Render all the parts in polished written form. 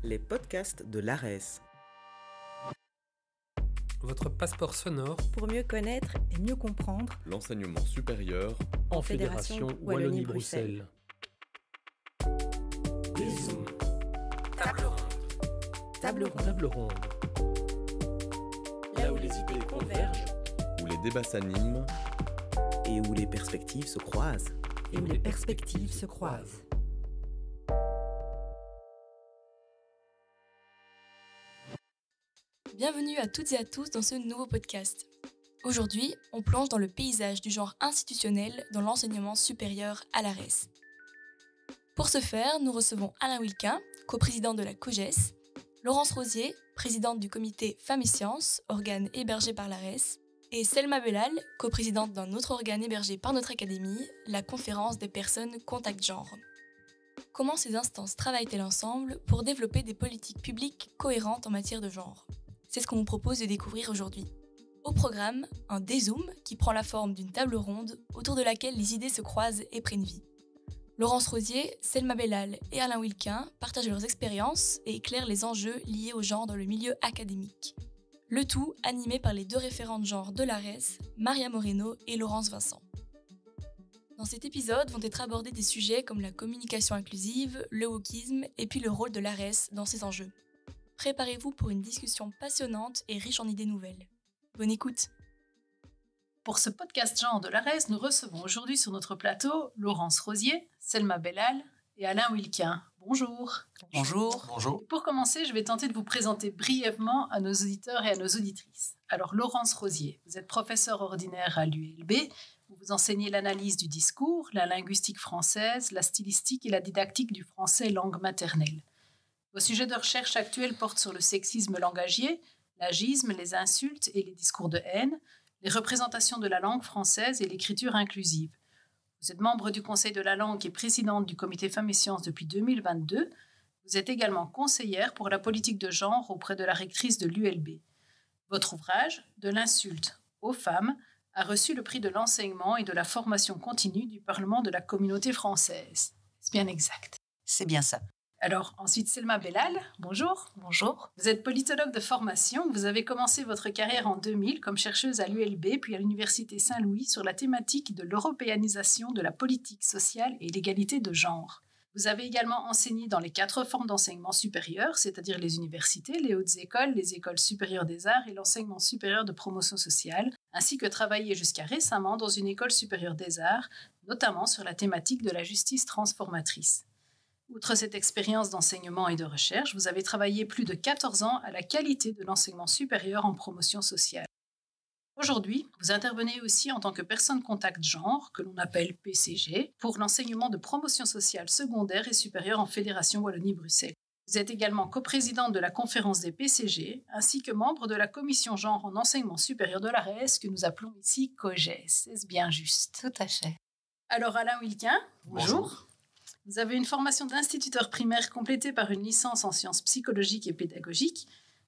Les podcasts de l'ARES. Votre passeport sonore pour mieux connaître et mieux comprendre l'enseignement supérieur en Fédération Wallonie-Bruxelles. Des Zooms. Table ronde. Là où les idées convergent où les débats s'animent et où les perspectives se croisent. et où les perspectives se croisent. Bienvenue à toutes et à tous dans ce nouveau podcast. Aujourd'hui, on plonge dans le paysage du genre institutionnel dans l'enseignement supérieur à l'ARES. Pour ce faire, nous recevons Alain Wilquin, coprésident de la COGES, Laurence Rosier, présidente du comité Femmes et Sciences, organe hébergé par l'ARES, et Selma Bellal, coprésidente d'un autre organe hébergé par notre académie, la Conférence des personnes contact genre. Comment ces instances travaillent-elles ensemble pour développer des politiques publiques cohérentes en matière de genre ? C'est ce qu'on vous propose de découvrir aujourd'hui. Au programme, un dézoom qui prend la forme d'une table ronde autour de laquelle les idées se croisent et prennent vie. Laurence Rosier, Selma Bellal et Alain Wilquin partagent leurs expériences et éclairent les enjeux liés au genre dans le milieu académique. Le tout animé par les deux référentes genre de l'ARES, Maria Moreno et Laurence Vincent. Dans cet épisode vont être abordés des sujets comme la communication inclusive, le wokisme et puis le rôle de l'ARES dans ces enjeux. Préparez-vous pour une discussion passionnante et riche en idées nouvelles. Bonne écoute! Pour ce podcast genre de l'ARES, nous recevons aujourd'hui sur notre plateau Laurence Rosier, Selma Bellal et Alain Wilquin. Bonjour. Bonjour. Et pour commencer, je vais tenter de vous présenter brièvement à nos auditeurs et à nos auditrices. Alors, Laurence Rosier, vous êtes professeure ordinaire à l'ULB, où vous enseignez l'analyse du discours, la linguistique française, la stylistique et la didactique du français langue maternelle. Vos sujets de recherche actuels portent sur le sexisme langagier, l'agisme, les insultes et les discours de haine, les représentations de la langue française et l'écriture inclusive. Vous êtes membre du Conseil de la langue et présidente du comité Femmes et Sciences depuis 2022. Vous êtes également conseillère pour la politique de genre auprès de la rectrice de l'ULB. Votre ouvrage, De l'insulte aux femmes, a reçu le prix de l'enseignement et de la formation continue du Parlement de la communauté française. C'est bien exact. C'est bien ça. Alors, ensuite, Selma Bellal, bonjour. Bonjour. Vous êtes politologue de formation. Vous avez commencé votre carrière en 2000 comme chercheuse à l'ULB, puis à l'Université Saint-Louis sur la thématique de l'européanisation de la politique sociale et l'égalité de genre. Vous avez également enseigné dans les 4 formes d'enseignement supérieur, c'est-à-dire les universités, les hautes écoles, les écoles supérieures des arts et l'enseignement supérieur de promotion sociale, ainsi que travaillé jusqu'à récemment dans une école supérieure des arts, notamment sur la thématique de la justice transformatrice. Outre cette expérience d'enseignement et de recherche, vous avez travaillé plus de 14 ans à la qualité de l'enseignement supérieur en promotion sociale. Aujourd'hui, vous intervenez aussi en tant que personne contact genre, que l'on appelle PCG, pour l'enseignement de promotion sociale secondaire et supérieure en Fédération Wallonie-Bruxelles. Vous êtes également coprésidente de la conférence des PCG, ainsi que membre de la commission genre en enseignement supérieur de l'ARES, que nous appelons ici COGES. Est-ce bien juste ? Tout à fait. Alors Alain Wilquin, bonjour. Vous avez une formation d'instituteur primaire complétée par une licence en sciences psychologiques et pédagogiques.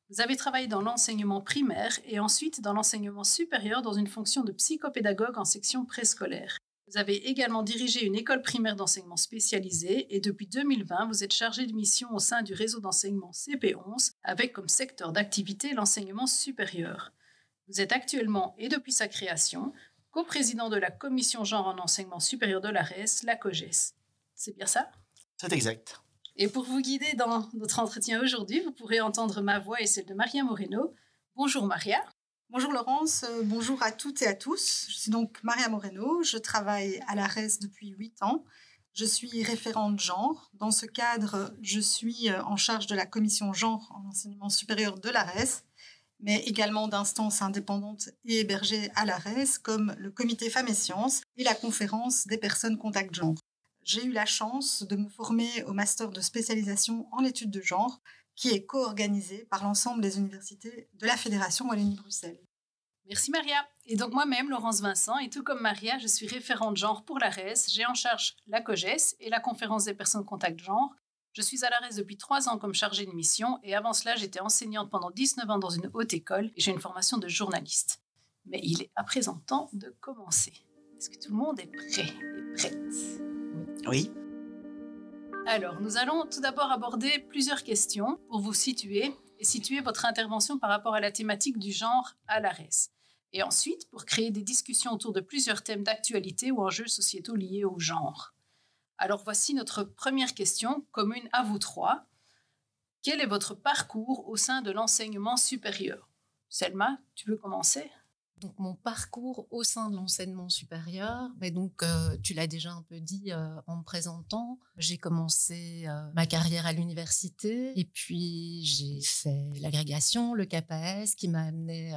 Vous avez travaillé dans l'enseignement primaire et ensuite dans l'enseignement supérieur dans une fonction de psychopédagogue en section préscolaire. Vous avez également dirigé une école primaire d'enseignement spécialisée et depuis 2020, vous êtes chargé de mission au sein du réseau d'enseignement CP11 avec comme secteur d'activité l'enseignement supérieur. Vous êtes actuellement, et depuis sa création, coprésident de la commission genre en enseignement supérieur de l'ARES, la COGES. C'est bien ça ? C'est exact. Et pour vous guider dans notre entretien aujourd'hui, vous pourrez entendre ma voix et celle de Maria Moreno. Bonjour Maria. Bonjour Laurence, bonjour à toutes et à tous. Je suis donc Maria Moreno, je travaille à l'ARES depuis 8 ans. Je suis référente genre. Dans ce cadre, je suis en charge de la commission genre en enseignement supérieur de l'ARES, mais également d'instances indépendantes et hébergées à l'ARES comme le comité Femmes et Sciences et la conférence des personnes contact genre. J'ai eu la chance de me former au master de spécialisation en études de genre, qui est co-organisé par l'ensemble des universités de la Fédération Wallonie-Bruxelles. Merci Maria. Et donc moi-même, Laurence Vincent, et tout comme Maria, je suis référente genre pour l'ARES. J'ai en charge la COGES et la conférence des personnes contact genre. Je suis à l'ARES depuis 3 ans comme chargée de mission et avant cela, j'étais enseignante pendant 19 ans dans une haute école et j'ai une formation de journaliste. Mais il est à présent temps de commencer. Est-ce que tout le monde est prêt et prête ? Oui. Alors, nous allons tout d'abord aborder plusieurs questions pour vous situer et situer votre intervention par rapport à la thématique du genre à l'ARES. Et ensuite, pour créer des discussions autour de plusieurs thèmes d'actualité ou enjeux sociétaux liés au genre. Alors, voici notre première question commune à vous trois. Quel est votre parcours au sein de l'enseignement supérieur? Selma, tu veux commencer? Donc, mon parcours au sein de l'enseignement supérieur, tu l'as déjà un peu dit en me présentant. J'ai commencé ma carrière à l'université et puis j'ai fait l'agrégation, le CAPAS, qui m'a amené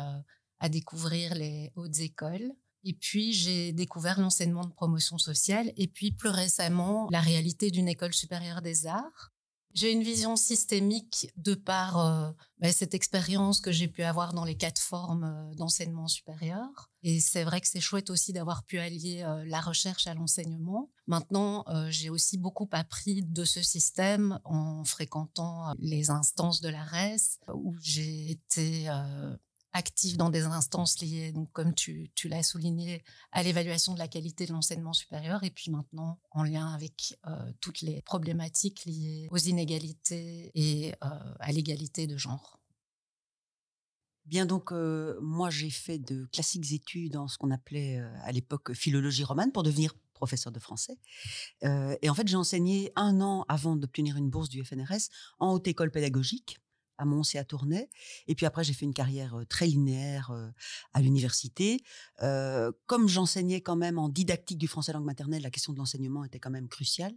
à découvrir les hautes écoles. Et puis, j'ai découvert l'enseignement de promotion sociale et puis, plus récemment, la réalité d'une école supérieure des arts. J'ai une vision systémique de par cette expérience que j'ai pu avoir dans les 4 formes d'enseignement supérieur. Et c'est vrai que c'est chouette aussi d'avoir pu allier la recherche à l'enseignement. Maintenant, j'ai aussi beaucoup appris de ce système en fréquentant les instances de l'ARES, où j'ai été active dans des instances liées, donc, comme tu l'as souligné, à l'évaluation de la qualité de l'enseignement supérieur et puis maintenant en lien avec toutes les problématiques liées aux inégalités et à l'égalité de genre. Bien, donc moi j'ai fait de classiques études en ce qu'on appelait à l'époque philologie romane pour devenir professeur de français. Et en fait j'ai enseigné 1 an avant d'obtenir une bourse du FNRS en haute école pédagogique à Mons et à Tournai. Et puis après, j'ai fait une carrière très linéaire à l'université. Comme j'enseignais quand même en didactique du français langue maternelle, la question de l'enseignement était quand même cruciale.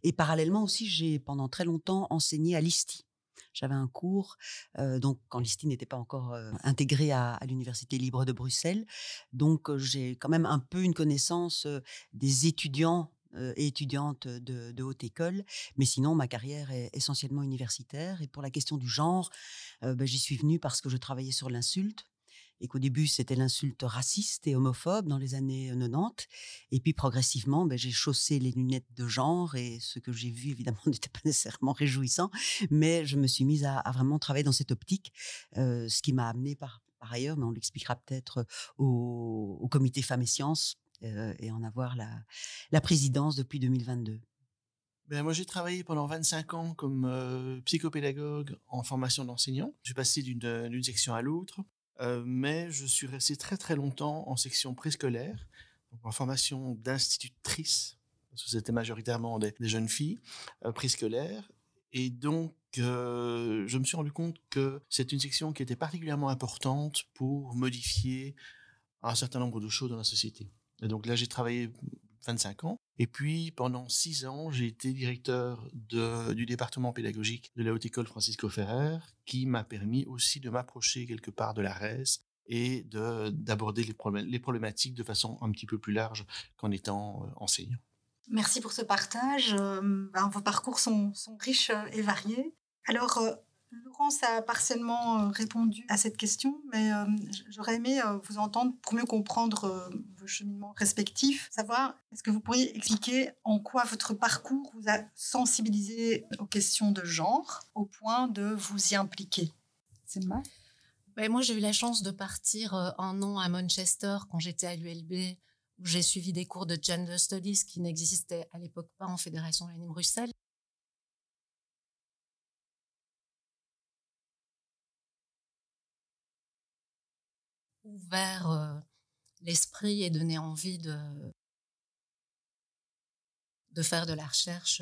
Et parallèlement aussi, j'ai pendant très longtemps enseigné à l'ISTI. J'avais un cours, donc quand l'ISTI n'était pas encore intégré à l'Université libre de Bruxelles. Donc j'ai quand même un peu une connaissance des étudiants et étudiante de haute école, mais sinon ma carrière est essentiellement universitaire. Et pour la question du genre, j'y suis venue parce que je travaillais sur l'insulte et qu'au début c'était l'insulte raciste et homophobe dans les années 90, et puis progressivement j'ai chaussé les lunettes de genre et ce que j'ai vu évidemment n'était pas nécessairement réjouissant, mais je me suis mise à vraiment travailler dans cette optique, ce qui m'a amenée par ailleurs, mais on l'expliquera peut-être, au comité Femmes et Sciences, et en avoir la présidence depuis 2022. Moi, j'ai travaillé pendant 25 ans comme psychopédagogue en formation d'enseignant. Je suis passé d'une section à l'autre, mais je suis resté très très longtemps en section préscolaire, donc en formation d'institutrice, parce que c'était majoritairement des jeunes filles préscolaires. Et donc, je me suis rendu compte que c'est une section qui était particulièrement importante pour modifier un certain nombre de choses dans la société. Et donc là, j'ai travaillé 25 ans. Et puis, pendant 6 ans, j'ai été directeur du département pédagogique de la Haute École Francisco Ferrer, qui m'a permis aussi de m'approcher quelque part de l'ARES et d'aborder les problématiques de façon un petit peu plus large qu'en étant enseignant. Merci pour ce partage. Vos parcours sont riches et variés. Alors, Laurence a partiellement répondu à cette question, mais j'aurais aimé vous entendre pour mieux comprendre vos cheminements respectifs. Savoir, est-ce que vous pourriez expliquer en quoi votre parcours vous a sensibilisé aux questions de genre, au point de vous y impliquer? Selma? Moi, j'ai eu la chance de partir 1 an à Manchester quand j'étais à l'ULB, où j'ai suivi des cours de Gender Studies qui n'existaient à l'époque pas en Fédération Wallonie-Bruxelles. Ouvert l'esprit et donné envie de faire de la recherche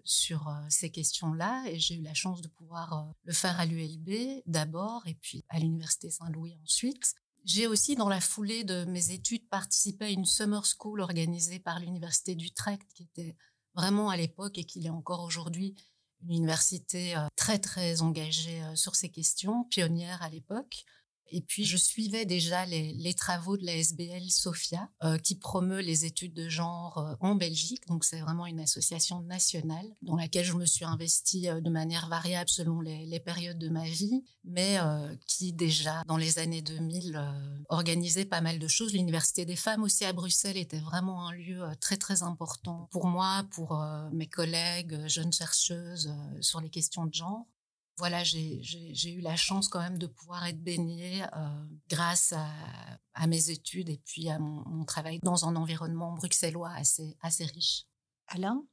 sur ces questions-là. Et j'ai eu la chance de pouvoir le faire à l'ULB d'abord et puis à l'Université Saint-Louis ensuite. J'ai aussi, dans la foulée de mes études, participé à une summer school organisée par l'Université d'Utrecht, qui était vraiment à l'époque et qui l'est encore aujourd'hui une université très, très engagée sur ces questions, pionnière à l'époque. Et puis, je suivais déjà les travaux de la SBL Sophia, qui promeut les études de genre en Belgique. Donc, c'est vraiment une association nationale dans laquelle je me suis investie de manière variable selon les périodes de ma vie, mais qui déjà, dans les années 2000, organisait pas mal de choses. L'Université des femmes aussi à Bruxelles était vraiment un lieu très, très important pour moi, pour mes collègues, jeunes chercheuses sur les questions de genre. Voilà, j'ai eu la chance quand même de pouvoir être baignée grâce à mes études et puis à mon travail dans un environnement bruxellois assez riche. Alain?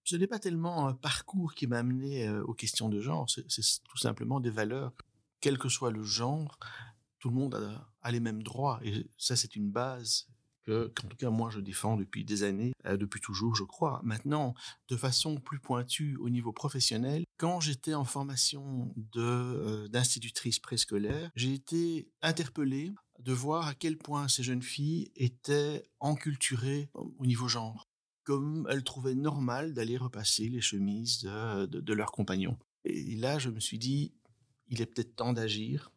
Ce n'est pas tellement un parcours qui m'a amené aux questions de genre, c'est tout simplement des valeurs. Quel que soit le genre, tout le monde a les mêmes droits. Et ça, c'est une base qu'en tout cas, moi, je défends depuis des années, depuis toujours, je crois. Maintenant, de façon plus pointue au niveau professionnel, quand j'étais en formation d'institutrice préscolaire, j'ai été interpellé de voir à quel point ces jeunes filles étaient enculturées au niveau genre, comme elles trouvaient normal d'aller repasser les chemises de leurs compagnons. Et là, je me suis dit, il est peut-être temps d'agir,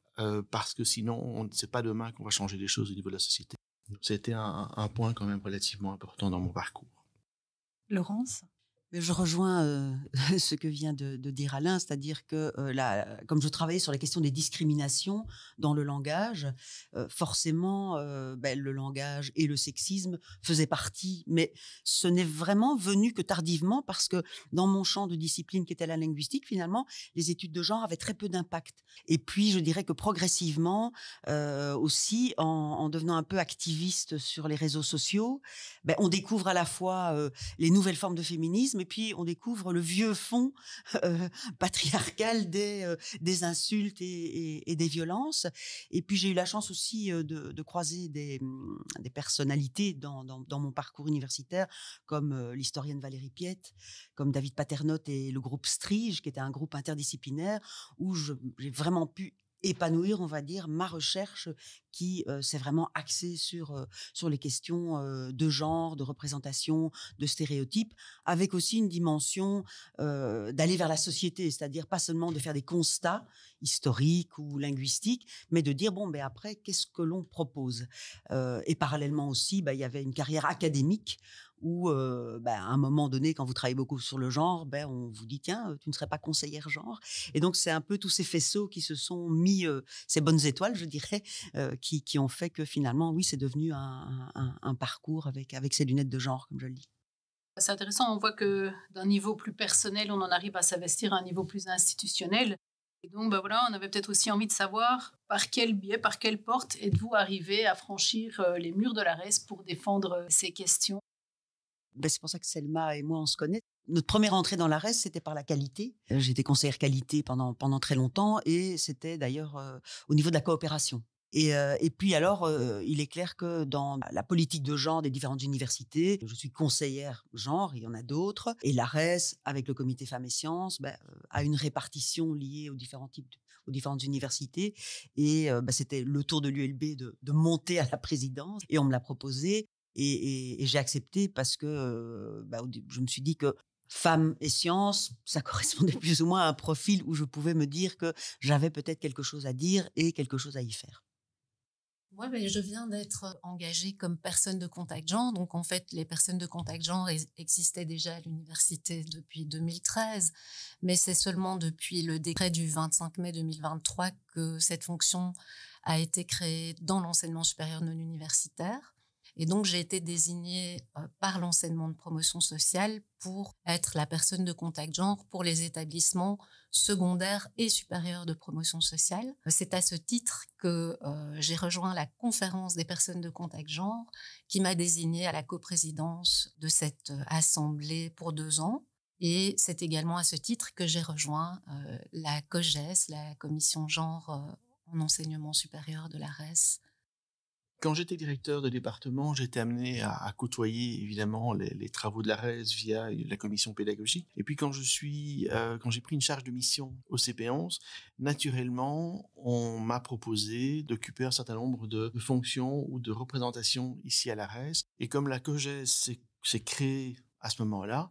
parce que sinon, on ne sait pas demain qu'on va changer les choses au niveau de la société. C'était un point quand même relativement important dans mon parcours. Laurence ? Je rejoins ce que vient de dire Alain, c'est-à-dire que comme je travaillais sur la question des discriminations dans le langage, forcément, le langage et le sexisme faisaient partie, mais ce n'est vraiment venu que tardivement parce que dans mon champ de discipline qui était la linguistique, finalement, les études de genre avaient très peu d'impact. Et puis, je dirais que progressivement, aussi, en devenant un peu activiste sur les réseaux sociaux, on découvre à la fois les nouvelles formes de féminisme, et puis on découvre le vieux fond patriarcal des insultes et des violences. Et puis j'ai eu la chance aussi de croiser des personnalités dans mon parcours universitaire, comme l'historienne Valérie Piette, comme David Paternotte et le groupe Strige, qui était un groupe interdisciplinaire où j'ai vraiment pu épanouir, on va dire, ma recherche qui s'est vraiment axée sur les questions de genre, de représentation, de stéréotypes, avec aussi une dimension d'aller vers la société, c'est-à-dire pas seulement de faire des constats historiques ou linguistiques, mais de dire, après, qu'est-ce que l'on propose et parallèlement aussi, il y avait une carrière académique où, à un moment donné, quand vous travaillez beaucoup sur le genre, on vous dit, tiens, tu ne serais pas conseillère genre. Et donc, c'est un peu tous ces faisceaux qui se sont mis, ces bonnes étoiles, je dirais, qui ont fait que finalement, oui, c'est devenu un parcours avec ces lunettes de genre, comme je le dis. C'est intéressant, on voit que d'un niveau plus personnel, on en arrive à s'investir à un niveau plus institutionnel. Et donc, on avait peut-être aussi envie de savoir par quel biais, par quelle porte êtes-vous arrivé à franchir les murs de la RES pour défendre ces questions. C'est pour ça que Selma et moi, on se connaît. Notre première entrée dans la RES, c'était par la qualité. J'étais conseillère qualité pendant très longtemps et c'était d'ailleurs au niveau de la coopération. Et puis alors, il est clair que dans la politique de genre des différentes universités, je suis conseillère genre, il y en a d'autres, et la RES, avec le comité Femmes et Sciences, a une répartition liée aux différentes universités. Et c'était le tour de l'ULB de monter à la présidence, et on me l'a proposé. Et j'ai accepté parce que je me suis dit que Femmes et Sciences, ça correspondait plus ou moins à un profil où je pouvais me dire que j'avais peut-être quelque chose à dire et quelque chose à y faire. Moi, je viens d'être engagée comme personne de contact genre. Donc, en fait, les personnes de contact genre existaient déjà à l'université depuis 2013. Mais c'est seulement depuis le décret du 25 mai 2023 que cette fonction a été créée dans l'enseignement supérieur non universitaire. Et donc, j'ai été désignée par l'enseignement de promotion sociale pour être la personne de contact genre pour les établissements secondaires et supérieurs de promotion sociale. C'est à ce titre que j'ai rejoint la conférence des personnes de contact genre qui m'a désignée à la coprésidence de cette assemblée pour 2 ans. Et c'est également à ce titre que j'ai rejoint la COGES, la commission genre en enseignement supérieur de la RES. Quand j'étais directeur de département, j'étais amené à côtoyer évidemment les travaux de la RES via la commission pédagogique. Et puis quand j'ai pris une charge de mission au CP11, naturellement, on m'a proposé d'occuper un certain nombre de fonctions ou de représentations ici à la RES. Et comme la COGES s'est créée à ce moment-là,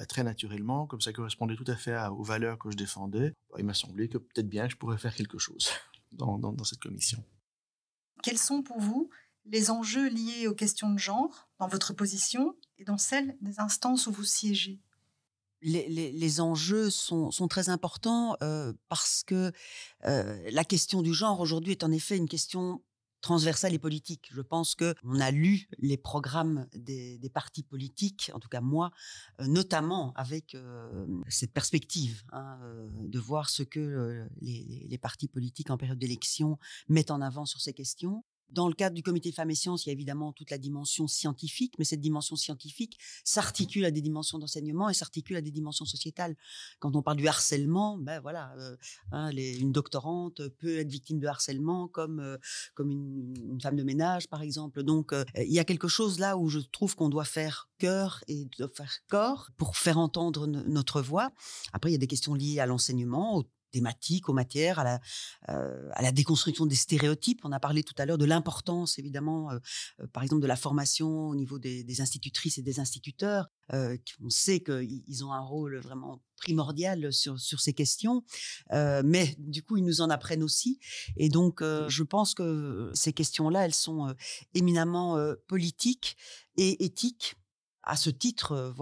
très naturellement, comme ça correspondait tout à fait aux valeurs que je défendais, il m'a semblé que peut-être bien que je pourrais faire quelque chose dans cette commission. Quels sont pour vous les enjeux liés aux questions de genre dans votre position et dans celle des instances où vous siégez ? Les enjeux sont très importants parce que la question du genre aujourd'hui est en effet une question transversale et politique. Je pense qu'on a lu les programmes des partis politiques, en tout cas moi, notamment avec cette perspective de voir ce que les partis politiques en période d'élection mettent en avant sur ces questions. Dans le cadre du comité Femmes et Sciences, il y a évidemment toute la dimension scientifique, mais cette dimension scientifique s'articule à des dimensions d'enseignement et s'articule à des dimensions sociétales. Quand on parle du harcèlement, une doctorante peut être victime de harcèlement comme une femme de ménage, par exemple. Donc, il y a quelque chose là où je trouve qu'on doit faire cœur et doit faire corps pour faire entendre notre voix. Après, il y a des questions liées à l'enseignement, aux thématiques, aux matières, à la déconstruction des stéréotypes. On a parlé tout à l'heure de l'importance, évidemment, par exemple, de la formation au niveau des institutrices et des instituteurs. On sait qu'ils ont un rôle vraiment primordial sur ces questions, mais du coup, ils nous en apprennent aussi. Et donc, je pense que ces questions-là, elles sont éminemment politiques et éthiques. À ce titre,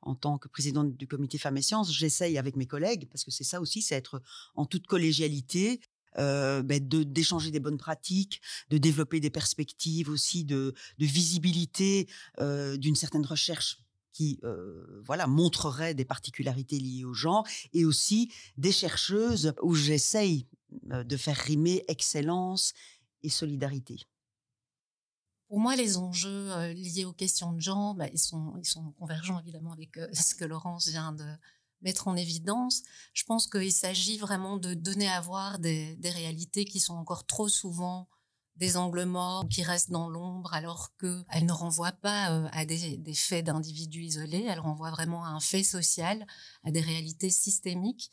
en tant que présidente du comité Femmes et Sciences, j'essaye avec mes collègues, parce que c'est ça aussi, c'est être en toute collégialité, d'échanger des bonnes pratiques, de développer des perspectives aussi de visibilité d'une certaine recherche qui montrerait des particularités liées au genre, et aussi des chercheuses où j'essaye de faire rimer excellence et solidarité. Pour moi, les enjeux liés aux questions de genre, ils sont convergents évidemment avec ce que Laurence vient de mettre en évidence. Je pense qu'il s'agit vraiment de donner à voir des réalités qui sont encore trop souvent des angles morts, qui restent dans l'ombre, alors qu'elles ne renvoient pas à des faits d'individus isolés, elles renvoient vraiment à un fait social, à des réalités systémiques.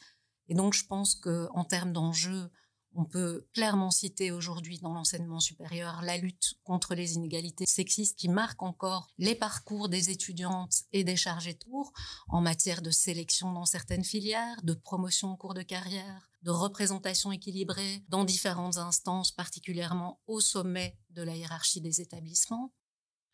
Et donc, je pense qu'en termes d'enjeux, on peut clairement citer aujourd'hui dans l'enseignement supérieur la lutte contre les inégalités sexistes qui marquent encore les parcours des étudiantes et des chargés de cours en matière de sélection dans certaines filières, de promotion en cours de carrière, de représentation équilibrée dans différentes instances, particulièrement au sommet de la hiérarchie des établissements.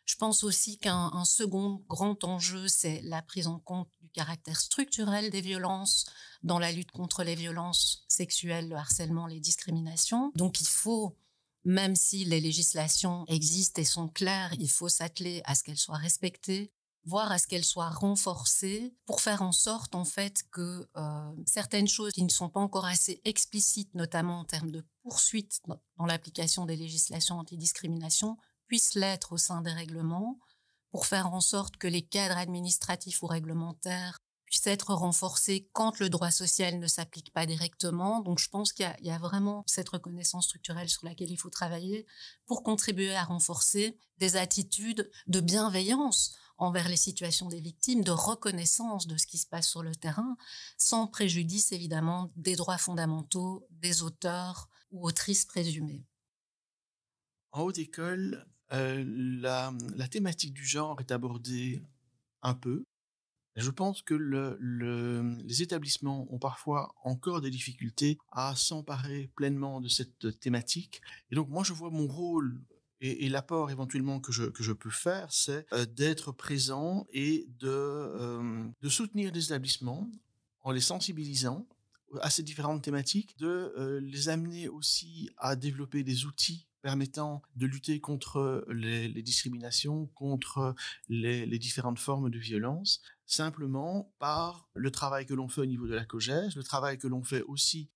Je pense aussi qu'un second grand enjeu, c'est la prise en compte du caractère structurel des violences dans la lutte contre les violences sexuelles, le harcèlement, les discriminations. Donc il faut, même si les législations existent et sont claires, il faut s'atteler à ce qu'elles soient respectées, voire à ce qu'elles soient renforcées pour faire en sorte en fait que certaines choses qui ne sont pas encore assez explicites, notamment en termes de poursuite dans l'application des législations antidiscrimination, puissent l'être au sein des règlements, pour faire en sorte que les cadres administratifs ou réglementaires puissent être renforcés quand le droit social ne s'applique pas directement. Donc je pense qu'il y a vraiment cette reconnaissance structurelle sur laquelle il faut travailler pour contribuer à renforcer des attitudes de bienveillance envers les situations des victimes, de reconnaissance de ce qui se passe sur le terrain, sans préjudice évidemment des droits fondamentaux des auteurs ou autrices présumées. En haute école, la thématique du genre est abordée un peu. Je pense que les établissements ont parfois encore des difficultés à s'emparer pleinement de cette thématique. Et donc moi, je vois mon rôle et l'apport éventuellement que je peux faire, c'est d'être présent et de soutenir les établissements en les sensibilisant à ces différentes thématiques, de les amener aussi à développer des outils permettant de lutter contre les discriminations, contre les différentes formes de violence, simplement par le travail que l'on fait au niveau de la COGES, le travail que l'on fait aussi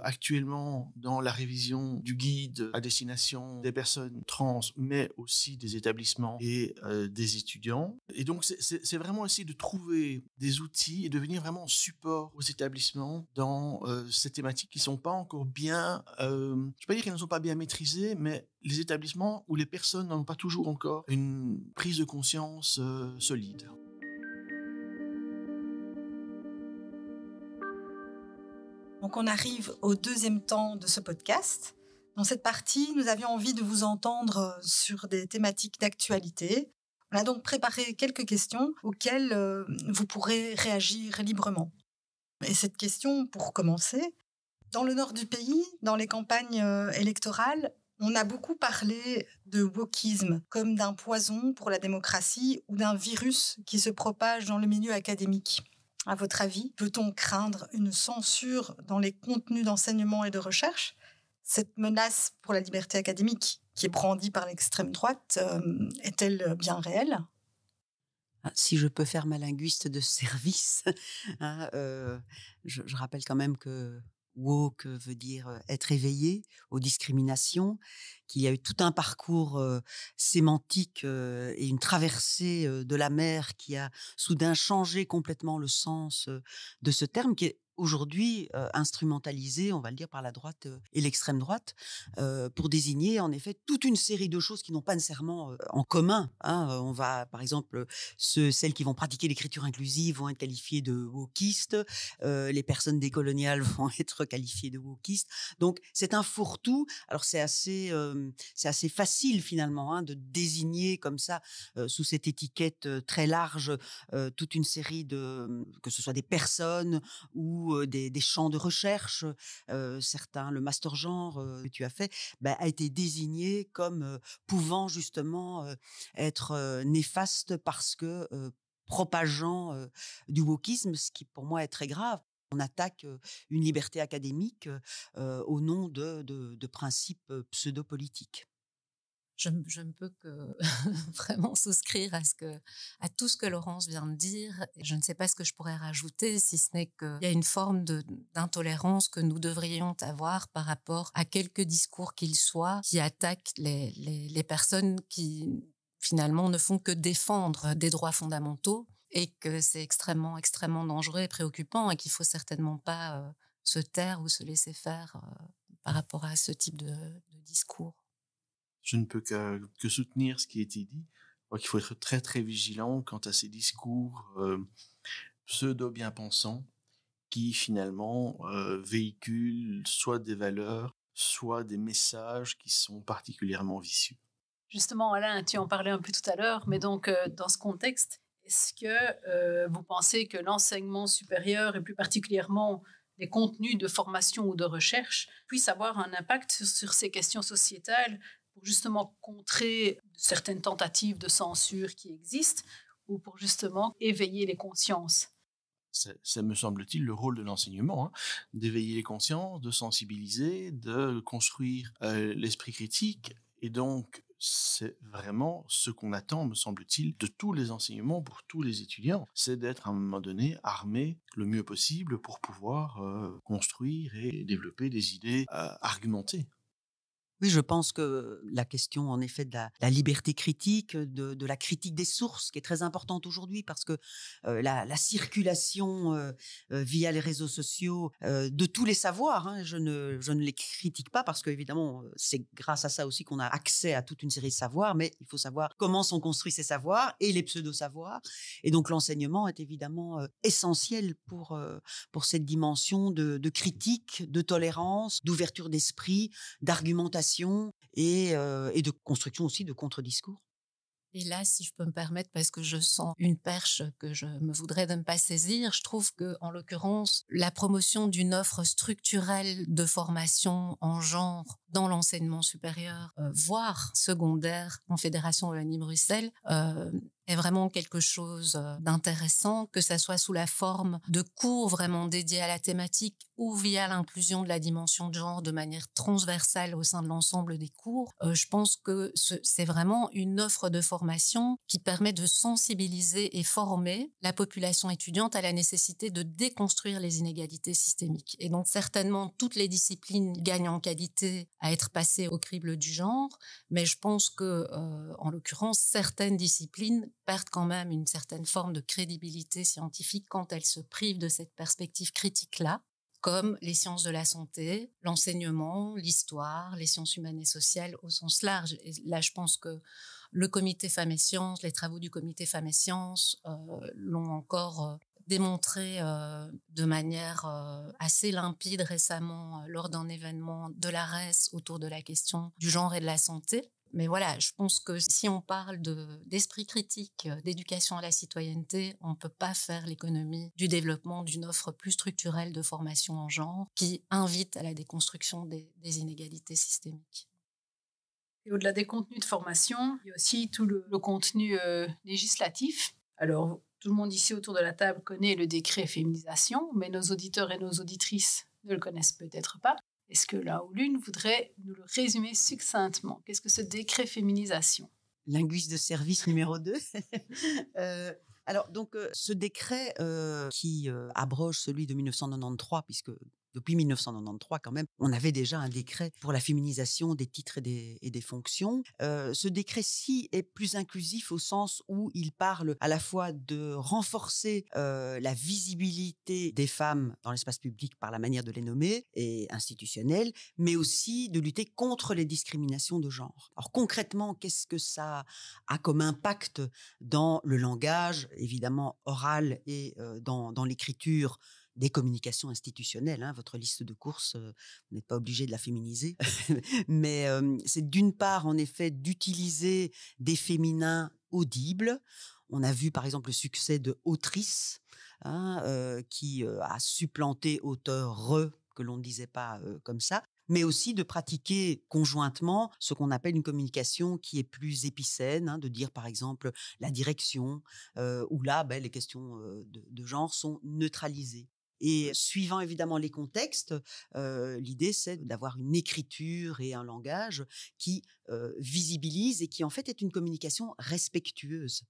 actuellement dans la révision du guide à destination des personnes trans, mais aussi des établissements et des étudiants. Et donc, c'est vraiment essayer de trouver des outils et de venir vraiment support aux établissements dans ces thématiques qui ne sont pas encore bien, je ne vais pas dire qu'elles ne sont pas bien maîtrisées, mais les établissements ou les personnes n'ont pas toujours encore une prise de conscience solide. Donc on arrive au deuxième temps de ce podcast. Dans cette partie, nous avions envie de vous entendre sur des thématiques d'actualité. On a donc préparé quelques questions auxquelles vous pourrez réagir librement. Et cette question, pour commencer, dans le nord du pays, dans les campagnes électorales, on a beaucoup parlé de wokisme comme d'un poison pour la démocratie ou d'un virus qui se propage dans le milieu académique. À votre avis, peut-on craindre une censure dans les contenus d'enseignement et de recherche ? Cette menace pour la liberté académique qui est brandie par l'extrême droite est-elle bien réelle ? Si je peux faire ma linguiste de service, je rappelle quand même que woke veut dire être éveillé aux discriminations, qu'il y a eu tout un parcours sémantique et une traversée de la mer qui a soudain changé complètement le sens de ce terme qui est aujourd'hui instrumentalisé, on va le dire, par la droite et l'extrême droite, pour désigner en effet toute une série de choses qui n'ont pas nécessairement en commun. On va, par exemple, celles qui vont pratiquer l'écriture inclusive vont être qualifiées de wokistes, les personnes décoloniales vont être qualifiées de wokistes. Donc c'est un fourre-tout. Alors c'est assez facile finalement de désigner comme ça sous cette étiquette très large toute une série que ce soit des personnes ou des champs de recherche, certains, le master genre que tu as fait, a été désigné comme pouvant justement être néfaste parce que propageant du wokisme, ce qui pour moi est très grave. On attaque une liberté académique au nom de principes pseudo-politiques. Je ne peux que vraiment souscrire à tout ce que Laurence vient de dire. Je ne sais pas ce que je pourrais rajouter, si ce n'est qu'il y a une forme d'intolérance que nous devrions avoir par rapport à quelques discours qu'ils soient qui attaquent les personnes qui finalement ne font que défendre des droits fondamentaux et que c'est extrêmement, extrêmement dangereux et préoccupant et qu'il ne faut certainement pas se taire ou se laisser faire par rapport à ce type de discours. Je ne peux que soutenir ce qui a été dit. Je crois qu'il faut être très, très vigilant quant à ces discours pseudo-bien-pensants qui, finalement, véhiculent soit des valeurs, soit des messages qui sont particulièrement vicieux. Justement, Alain, tu en parlais un peu tout à l'heure, mais donc, dans ce contexte, est-ce que vous pensez que l'enseignement supérieur, et plus particulièrement les contenus de formation ou de recherche, puissent avoir un impact sur ces questions sociétales pour justement contrer certaines tentatives de censure qui existent ou pour justement éveiller les consciences? Ça me semble-t-il le rôle de l'enseignement, d'éveiller les consciences, de sensibiliser, de construire l'esprit critique. Et donc, c'est vraiment ce qu'on attend, me semble-t-il, de tous les enseignements pour tous les étudiants. C'est d'être à un moment donné armé le mieux possible pour pouvoir construire et développer des idées argumentées. Oui, je pense que la question, en effet, de la liberté critique, de la critique des sources, qui est très importante aujourd'hui, parce que la circulation via les réseaux sociaux de tous les savoirs, je ne les critique pas, parce qu'évidemment, c'est grâce à ça aussi qu'on a accès à toute une série de savoirs, mais il faut savoir comment sont construits ces savoirs et les pseudo-savoirs. Et donc, l'enseignement est évidemment essentiel pour cette dimension de critique, de tolérance, d'ouverture d'esprit, d'argumentation, et de construction aussi de contre-discours. Et là, si je peux me permettre, parce que je sens une perche que je me voudrais de ne pas saisir, je trouve que, en l'occurrence, la promotion d'une offre structurelle de formation en genre dans l'enseignement supérieur, voire secondaire en Fédération Wallonie-Bruxelles, est vraiment quelque chose d'intéressant, que ça soit sous la forme de cours vraiment dédiés à la thématique ou via l'inclusion de la dimension de genre de manière transversale au sein de l'ensemble des cours. Je pense que c'est vraiment une offre de formation qui permet de sensibiliser et former la population étudiante à la nécessité de déconstruire les inégalités systémiques. Et donc certainement toutes les disciplines gagnent en qualité à être passées au crible du genre, mais je pense que, en l'occurrence, certaines disciplines perdent quand même une certaine forme de crédibilité scientifique quand elles se privent de cette perspective critique-là, comme les sciences de la santé, l'enseignement, l'histoire, les sciences humaines et sociales au sens large. Et là, je pense que le comité Femmes et Sciences, les travaux du comité Femmes et Sciences l'ont encore démontré de manière assez limpide récemment lors d'un événement de l'ARES autour de la question du genre et de la santé. Mais voilà, je pense que si on parle d'esprit critique, d'éducation à la citoyenneté, on ne peut pas faire l'économie du développement d'une offre plus structurelle de formation en genre qui invite à la déconstruction des inégalités systémiques. Et au-delà des contenus de formation, il y a aussi tout le contenu législatif. Alors, tout le monde ici autour de la table connaît le décret féminisation, mais nos auditeurs et nos auditrices ne le connaissent peut-être pas. Est-ce que l'un ou l'une voudrait nous le résumer succinctement? Qu'est-ce que ce décret féminisation? Linguiste de service numéro 2. Alors, donc, ce décret qui abroge celui de 1993, puisque depuis 1993 quand même, on avait déjà un décret pour la féminisation des titres et des fonctions. Ce décret-ci est plus inclusif au sens où il parle à la fois de renforcer la visibilité des femmes dans l'espace public par la manière de les nommer et institutionnelle, mais aussi de lutter contre les discriminations de genre. Alors concrètement, qu'est-ce que ça a comme impact dans le langage, évidemment oral et dans l'écriture des communications institutionnelles, hein, votre liste de courses, vous n'êtes pas obligé de la féminiser, mais c'est d'une part, en effet, d'utiliser des féminins audibles. On a vu, par exemple, le succès de Autrice, hein, qui a supplanté auteur que l'on ne disait pas comme ça, mais aussi de pratiquer conjointement ce qu'on appelle une communication qui est plus épicène, hein, de dire, par exemple, la direction, où là, les questions de genre sont neutralisées. Et suivant évidemment les contextes, l'idée c'est d'avoir une écriture et un langage qui visibilise et qui en fait est une communication respectueuse.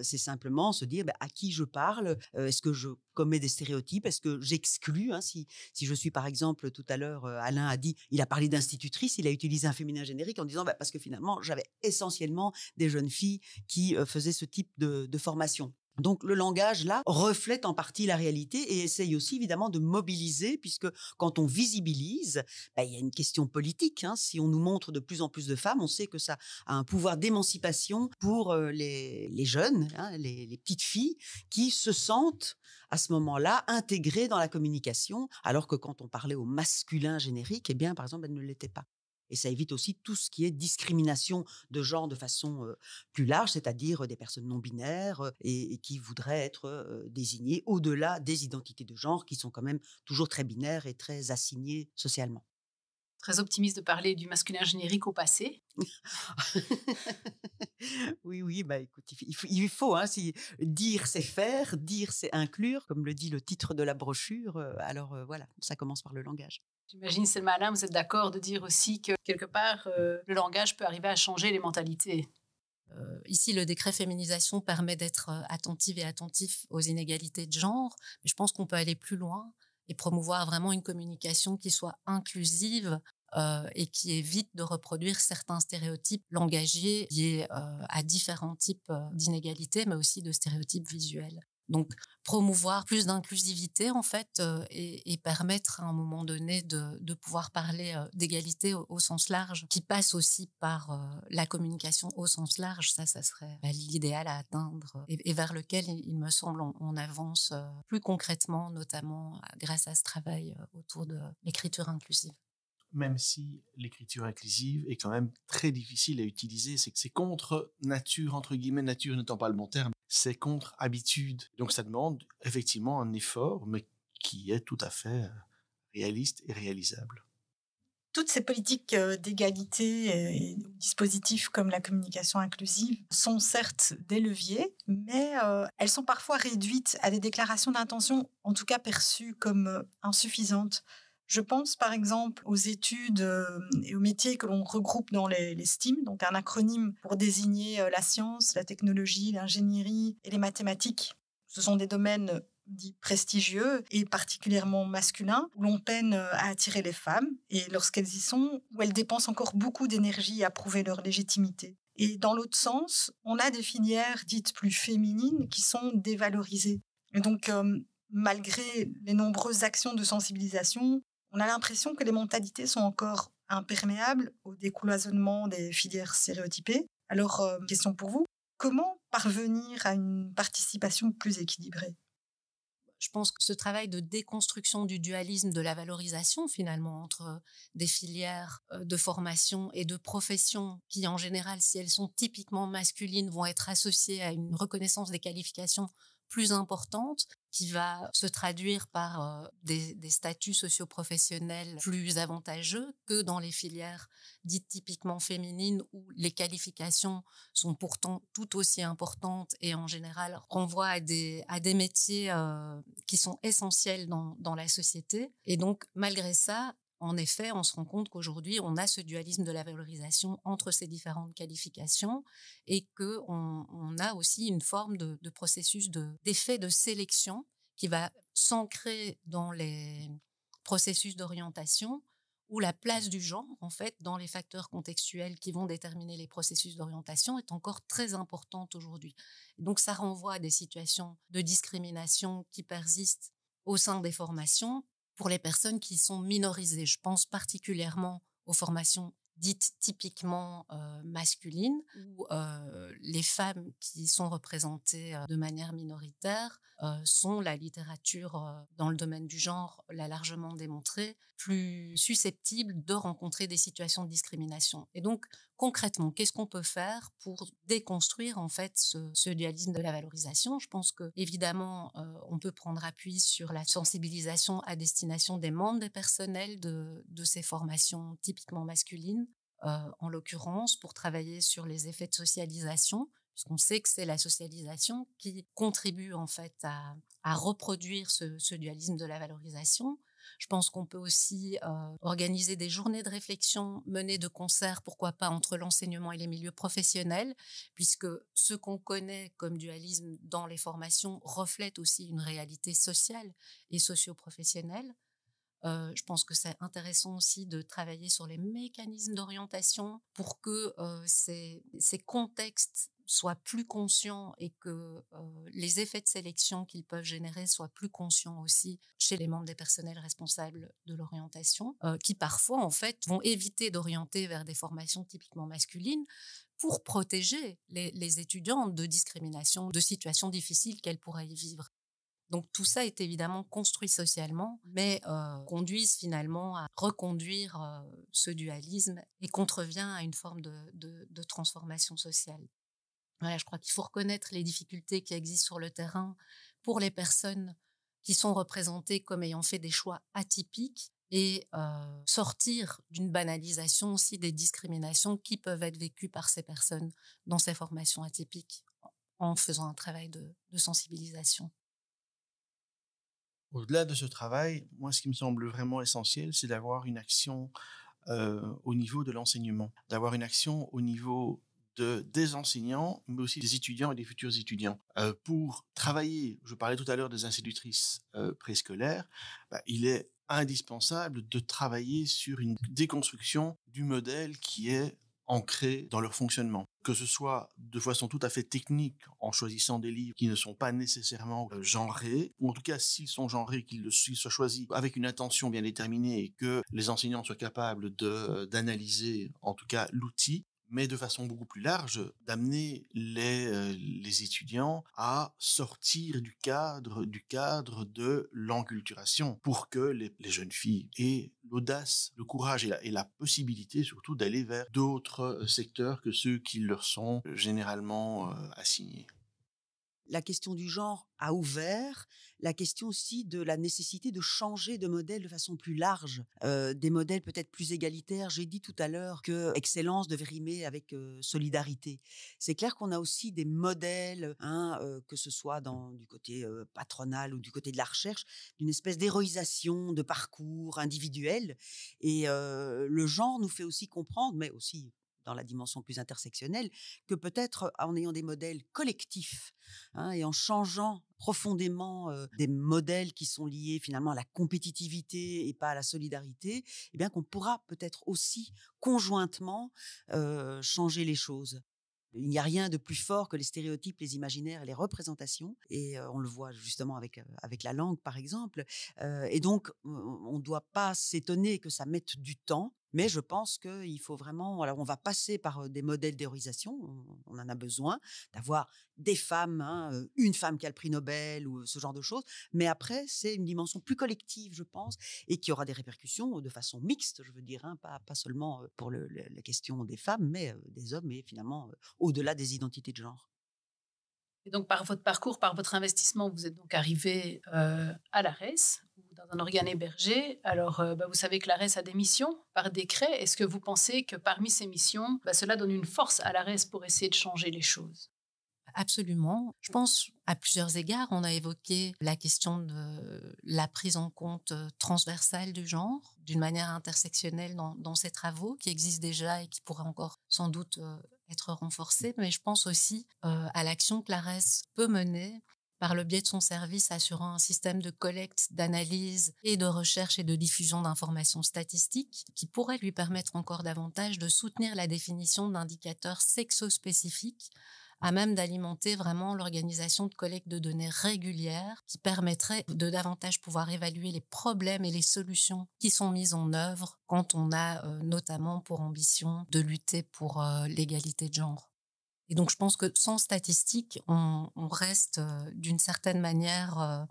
C'est simplement se dire à qui je parle, est-ce que je commets des stéréotypes, est-ce que j'exclus, hein, si je suis par exemple, tout à l'heure Alain a dit, il a parlé d'institutrice, il a utilisé un féminin générique en disant parce que finalement j'avais essentiellement des jeunes filles qui faisaient ce type de formation. Donc le langage, là, reflète en partie la réalité et essaye aussi évidemment de mobiliser, puisque quand on visibilise, il y a une question politique. Hein. Si on nous montre de plus en plus de femmes, on sait que ça a un pouvoir d'émancipation pour les jeunes, hein, les petites filles, qui se sentent à ce moment-là intégrées dans la communication, alors que quand on parlait au masculin générique, eh bien, par exemple, elles ne l'étaient pas. Et ça évite aussi tout ce qui est discrimination de genre de façon plus large, c'est-à-dire des personnes non binaires et qui voudraient être désignées au-delà des identités de genre qui sont quand même toujours très binaires et très assignées socialement. Très optimiste de parler du masculin générique au passé. Oui, écoute, il faut hein, dire c'est faire, dire c'est inclure, comme le dit le titre de la brochure, alors voilà, ça commence par le langage. J'imagine, Selma Alain, vous êtes d'accord de dire aussi que quelque part, le langage peut arriver à changer les mentalités. Ici, le décret féminisation permet d'être attentive et attentif aux inégalités de genre, mais je pense qu'on peut aller plus loin et promouvoir vraiment une communication qui soit inclusive et qui évite de reproduire certains stéréotypes langagiers liés à différents types d'inégalités, mais aussi de stéréotypes visuels. Donc, promouvoir plus d'inclusivité, en fait, et permettre à un moment donné de pouvoir parler d'égalité au sens large, qui passe aussi par la communication au sens large, ça serait l'idéal à atteindre et vers lequel, il me semble, on avance plus concrètement, notamment grâce à ce travail autour de l'écriture inclusive. Même si l'écriture inclusive est quand même très difficile à utiliser, c'est que c'est contre nature, entre guillemets, nature n'étant pas le bon terme, c'est contre habitude. Donc ça demande effectivement un effort, mais qui est tout à fait réaliste et réalisable. Toutes ces politiques d'égalité et dispositifs comme la communication inclusive sont certes des leviers, mais elles sont parfois réduites à des déclarations d'intention, en tout cas perçues comme insuffisantes. Je pense par exemple aux études et aux métiers que l'on regroupe dans les STEAM, donc un acronyme pour désigner la science, la technologie, l'ingénierie et les mathématiques. Ce sont des domaines dits prestigieux et particulièrement masculins, où l'on peine à attirer les femmes, et lorsqu'elles y sont, où elles dépensent encore beaucoup d'énergie à prouver leur légitimité. Et dans l'autre sens, on a des filières dites plus féminines qui sont dévalorisées. Et donc, malgré les nombreuses actions de sensibilisation, on a l'impression que les mentalités sont encore imperméables au décloisonnement des filières stéréotypées. Alors, question pour vous, comment parvenir à une participation plus équilibrée ? Je pense que ce travail de déconstruction du dualisme de la valorisation, finalement, entre des filières de formation et de profession qui, en général, si elles sont typiquement masculines, vont être associées à une reconnaissance des qualifications plus importante, qui va se traduire par des statuts socio-professionnels plus avantageux que dans les filières dites typiquement féminines où les qualifications sont pourtant tout aussi importantes et en général renvoient à des métiers qui sont essentiels dans la société. Et donc, malgré ça, en effet, on se rend compte qu'aujourd'hui, on a ce dualisme de la valorisation entre ces différentes qualifications et qu'on a aussi une forme de processus d'effet de sélection qui va s'ancrer dans les processus d'orientation où la place du genre, en fait, dans les facteurs contextuels qui vont déterminer les processus d'orientation est encore très importante aujourd'hui. Donc, ça renvoie à des situations de discrimination qui persistent au sein des formations pour les personnes qui sont minorisées. Je pense particulièrement aux formations dites typiquement masculines, où les femmes qui sont représentées de manière minoritaire sont, la littérature dans le domaine du genre l'a largement démontré, plus susceptibles de rencontrer des situations de discrimination. Et donc, concrètement, qu'est-ce qu'on peut faire pour déconstruire en fait ce dualisme de la valorisation? Je pense que évidemment, on peut prendre appui sur la sensibilisation à destination des membres des personnels de ces formations typiquement masculines, en l'occurrence pour travailler sur les effets de socialisation, puisqu'on sait que c'est la socialisation qui contribue en fait à reproduire ce dualisme de la valorisation. Je pense qu'on peut aussi organiser des journées de réflexion menées de concert, pourquoi pas, entre l'enseignement et les milieux professionnels, puisque ce qu'on connaît comme dualisme dans les formations reflète aussi une réalité sociale et socio-professionnelle. Je pense que c'est intéressant aussi de travailler sur les mécanismes d'orientation pour que ces contextes soient plus conscients et que les effets de sélection qu'ils peuvent générer soient plus conscients aussi chez les membres des personnels responsables de l'orientation, qui parfois, en fait, vont éviter d'orienter vers des formations typiquement masculines pour protéger les étudiantes de discrimination, de situations difficiles qu'elles pourraient y vivre. Donc tout ça est évidemment construit socialement, mais conduisent finalement à reconduire ce dualisme et contrevient à une forme de transformation sociale. Voilà, je crois qu'il faut reconnaître les difficultés qui existent sur le terrain pour les personnes qui sont représentées comme ayant fait des choix atypiques et sortir d'une banalisation aussi des discriminations qui peuvent être vécues par ces personnes dans ces formations atypiques en faisant un travail de sensibilisation. Au-delà de ce travail, moi, ce qui me semble vraiment essentiel, c'est d'avoir une action au niveau de l'enseignement, d'avoir une action au niveau des enseignants, mais aussi des étudiants et des futurs étudiants. Pour travailler, je parlais tout à l'heure des institutrices préscolaires, il est indispensable de travailler sur une déconstruction du modèle qui est ancrés dans leur fonctionnement, que ce soit de façon tout à fait technique en choisissant des livres qui ne sont pas nécessairement genrés, ou en tout cas s'ils sont genrés, qu'ils soient choisis avec une intention bien déterminée et que les enseignants soient capables d'analyser en tout cas l'outil, mais de façon beaucoup plus large, d'amener les étudiants à sortir du cadre de l'enculturation pour que les jeunes filles aient l'audace, le courage et la possibilité surtout d'aller vers d'autres secteurs que ceux qui leur sont généralement assignés. La question du genre a ouvert la question aussi de la nécessité de changer de modèle de façon plus large, des modèles peut-être plus égalitaires. J'ai dit tout à l'heure que excellence devait rimer avec solidarité. C'est clair qu'on a aussi des modèles, que ce soit du côté patronal ou du côté de la recherche, d'une espèce d'héroïsation de parcours individuel. Et le genre nous fait aussi comprendre, mais aussi dans la dimension plus intersectionnelle, que peut-être en ayant des modèles collectifs et en changeant profondément des modèles qui sont liés finalement à la compétitivité et pas à la solidarité, eh bien qu'on pourra peut-être aussi conjointement changer les choses. Il n'y a rien de plus fort que les stéréotypes, les imaginaires et les représentations. Et on le voit justement avec la langue, par exemple. Et donc, on ne doit pas s'étonner que ça mette du temps. Mais je pense qu'il faut vraiment... Alors, on va passer par des modèles d'héroïsation. On en a besoin d'avoir des femmes, une femme qui a le prix Nobel ou ce genre de choses. Mais après, c'est une dimension plus collective, je pense, et qui aura des répercussions de façon mixte, je veux dire, pas seulement pour la question des femmes, mais des hommes, et finalement au-delà des identités de genre. Et donc, par votre parcours, par votre investissement, vous êtes donc arrivé à l'ARES, dans un organe hébergé. Alors, vous savez que l'ARES a des missions par décret. Est-ce que vous pensez que parmi ces missions, cela donne une force à l'ARES pour essayer de changer les choses ? Absolument. Je pense à plusieurs égards. On a évoqué la question de la prise en compte transversale du genre, d'une manière intersectionnelle dans ces travaux qui existent déjà et qui pourraient encore sans doute être renforcés. Mais je pense aussi à l'action que l'ARES peut mener par le biais de son service assurant un système de collecte, d'analyse et de recherche et de diffusion d'informations statistiques qui pourrait lui permettre encore davantage de soutenir la définition d'indicateurs sexo-spécifiques à même d'alimenter vraiment l'organisation de collecte de données régulières qui permettrait de davantage pouvoir évaluer les problèmes et les solutions qui sont mises en œuvre quand on a notamment pour ambition de lutter pour l'égalité de genre. Et donc, je pense que sans statistiques, on reste d'une certaine manière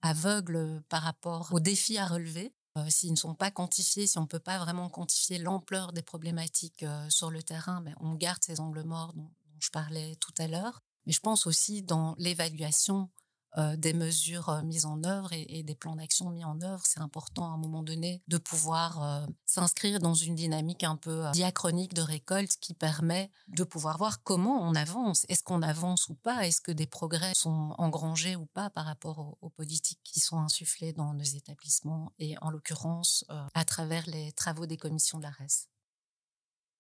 aveugle par rapport aux défis à relever. S'ils ne sont pas quantifiés, si on ne peut pas vraiment quantifier l'ampleur des problématiques sur le terrain, mais on garde ces angles morts dont je parlais tout à l'heure. Mais je pense aussi dans l'évaluation des mesures mises en œuvre et des plans d'action mis en œuvre, c'est important à un moment donné de pouvoir s'inscrire dans une dynamique un peu diachronique de récolte qui permet de pouvoir voir comment on avance. Est-ce qu'on avance ou pas? Est-ce que des progrès sont engrangés ou pas par rapport aux politiques qui sont insufflées dans nos établissements et en l'occurrence à travers les travaux des commissions de l'ARES?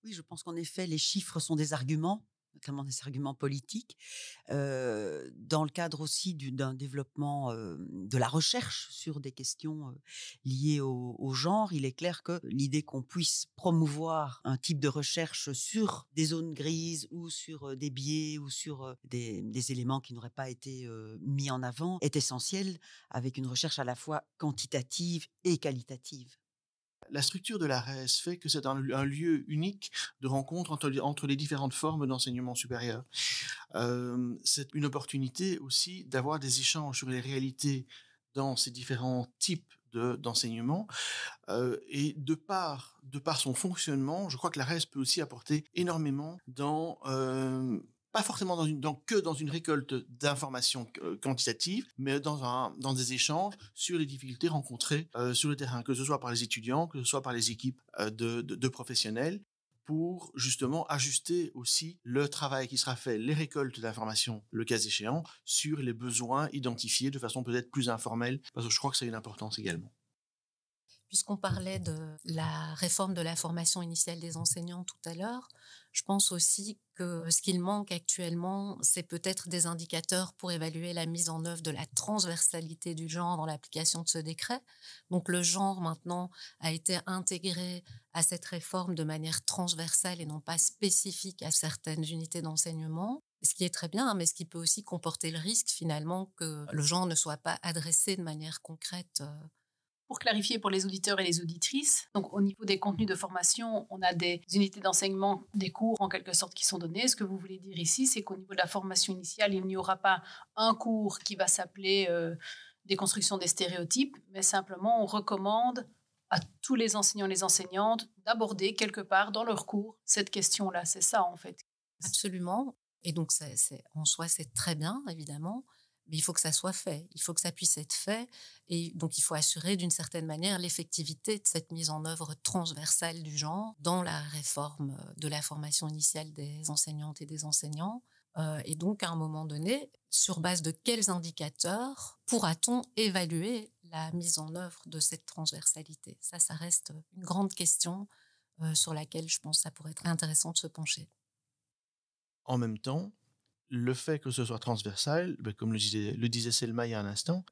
Oui, je pense qu'en effet, les chiffres sont des arguments, notamment des arguments politiques, dans le cadre aussi d'un développement de la recherche sur des questions liées au genre. Il est clair que l'idée qu'on puisse promouvoir un type de recherche sur des zones grises ou sur des biais ou sur des éléments qui n'auraient pas été mis en avant est essentielle, avec une recherche à la fois quantitative et qualitative. La structure de l'ARES fait que c'est un lieu unique de rencontre entre les différentes formes d'enseignement supérieur. C'est une opportunité aussi d'avoir des échanges sur les réalités dans ces différents types d'enseignement. Et de par son fonctionnement, je crois que l'ARES peut aussi apporter énormément dans... pas forcément que dans une récolte d'informations quantitatives, mais dans des échanges sur les difficultés rencontrées sur le terrain, que ce soit par les étudiants, que ce soit par les équipes de professionnels, pour justement ajuster aussi le travail qui sera fait, les récoltes d'informations, le cas échéant, sur les besoins identifiés de façon peut-être plus informelle, parce que je crois que ça a une importance également. Puisqu'on parlait de la réforme de la formation initiale des enseignants tout à l'heure, je pense aussi que ce qu'il manque actuellement, c'est peut-être des indicateurs pour évaluer la mise en œuvre de la transversalité du genre dans l'application de ce décret. Donc le genre maintenant a été intégré à cette réforme de manière transversale et non pas spécifique à certaines unités d'enseignement. Ce qui est très bien, mais ce qui peut aussi comporter le risque finalement que le genre ne soit pas adressé de manière concrète. Pour clarifier pour les auditeurs et les auditrices, donc au niveau des contenus de formation, on a des unités d'enseignement, des cours en quelque sorte qui sont donnés. Ce que vous voulez dire ici, c'est qu'au niveau de la formation initiale, il n'y aura pas un cours qui va s'appeler déconstruction des stéréotypes, mais simplement on recommande à tous les enseignants et les enseignantes d'aborder quelque part dans leur cours cette question-là. C'est ça en fait. Absolument. Et donc en soi, c'est très bien, évidemment. Mais il faut que ça soit fait, il faut que ça puisse être fait. Et donc, il faut assurer d'une certaine manière l'effectivité de cette mise en œuvre transversale du genre dans la réforme de la formation initiale des enseignantes et des enseignants. Et donc, à un moment donné, sur base de quels indicateurs pourra-t-on évaluer la mise en œuvre de cette transversalité? Ça reste une grande question sur laquelle je pense que ça pourrait être intéressant de se pencher. En même temps, le fait que ce soit transversal, comme le disait Selma il y a un instant,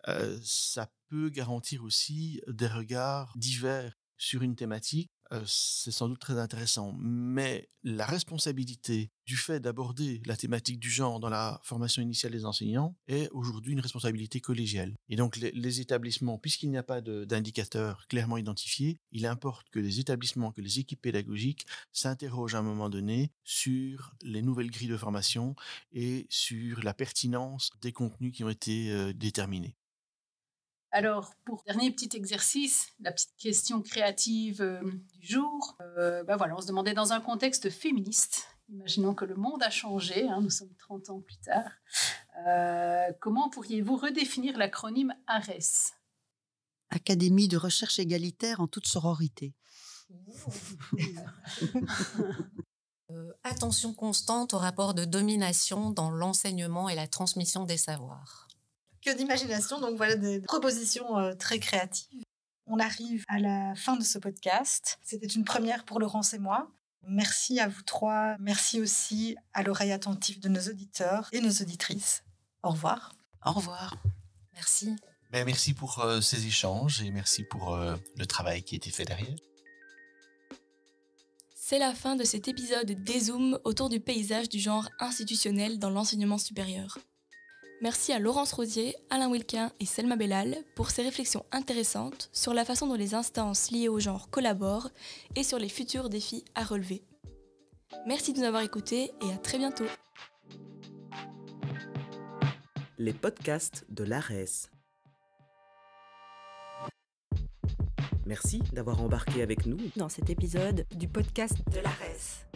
ça peut garantir aussi des regards divers sur une thématique. C'est sans doute très intéressant. Mais la responsabilité du fait d'aborder la thématique du genre dans la formation initiale des enseignants est aujourd'hui une responsabilité collégiale. Et donc les établissements, puisqu'il n'y a pas d'indicateurs clairement identifiés, il importe que les établissements, que les équipes pédagogiques s'interrogent à un moment donné sur les nouvelles grilles de formation et sur la pertinence des contenus qui ont été déterminés. Alors, pour le dernier petit exercice, la petite question créative du jour, voilà, on se demandait dans un contexte féministe, imaginons que le monde a changé, nous sommes 30 ans plus tard, comment pourriez-vous redéfinir l'acronyme ARES? Académie de recherche égalitaire en toute sororité. Attention constante au rapport de domination dans l'enseignement et la transmission des savoirs. Que d'imagination, donc voilà des propositions très créatives. On arrive à la fin de ce podcast. C'était une première pour Laurence et moi. Merci à vous trois. Merci aussi à l'oreille attentive de nos auditeurs et nos auditrices. Au revoir. Au revoir. Merci. Merci pour ces échanges et merci pour le travail qui a été fait derrière. C'est la fin de cet épisode Dézoom autour du paysage du genre institutionnel dans l'enseignement supérieur. Merci à Laurence Rosier, Alain Wilquin et Selma Bellal pour ces réflexions intéressantes sur la façon dont les instances liées au genre collaborent et sur les futurs défis à relever. Merci de nous avoir écoutés et à très bientôt. Les podcasts de l'ARES. Merci d'avoir embarqué avec nous dans cet épisode du podcast de l'ARES.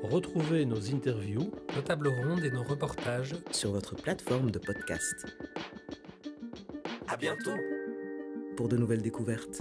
Retrouvez nos interviews, nos tables rondes et nos reportages sur votre plateforme de podcast. À bientôt Pour de nouvelles découvertes.